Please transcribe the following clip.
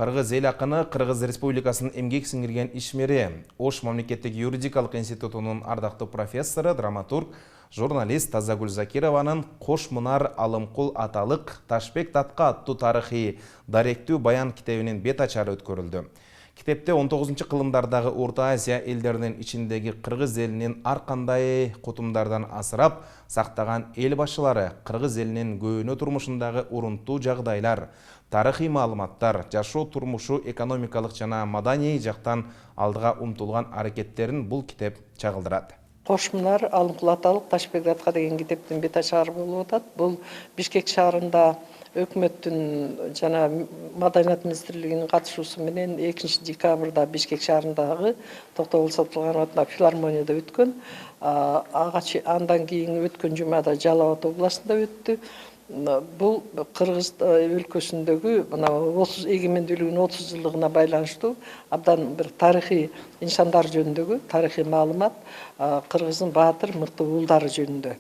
Кыргыз эл акыны Кыргыз Республикасынын эмгек сиңирген ишмери, Ош мамлекеттик юридикалык институтунун ардактуу профессору, драматург, журналист Тазагүл Закированын «Кош мунар алымкул аталык Ташбек Татка аттуу тарыхый даректүү баян китебинин бет ачары өткөрүлдү. Китепте 19 кылымдардагы Орто Азия элдеринин ичиндеги кыргыз элинин ар кандай кутумдардан асырап сактаган эл башчылары, кыргыз элинин көөнө турмушундагы урунтуу жагдайлар, тарыхый маалыматтар, жашоо турмушу, экономикалык жана маданий жактан алдыга умтулган аракеттерин бул китеп чагылдырат. Кош мунар алымкул аталык Ташбек Татка деген китептин бет ачары болуп атат. Бул Бишкек шаарында өкмөттүн жана Маданият министрлигинин катышуусу менен 2 декабрда Бишкек шаарындагы Токтогул Сатылганов атындагы филармонияда өткөн. Андан кийин өткөн жумада Жалал Абад областында өттү. Бул Кыргыз өлкөсүндөгү мына 30 эгемендүүлүгүнүн 30 жылдыгына байланыштуу абдан бир тарыхый иншандар жөнүндөгү тарыхый маалымат, Кыргыздын баатыр мыкты уулдары жөнүндө.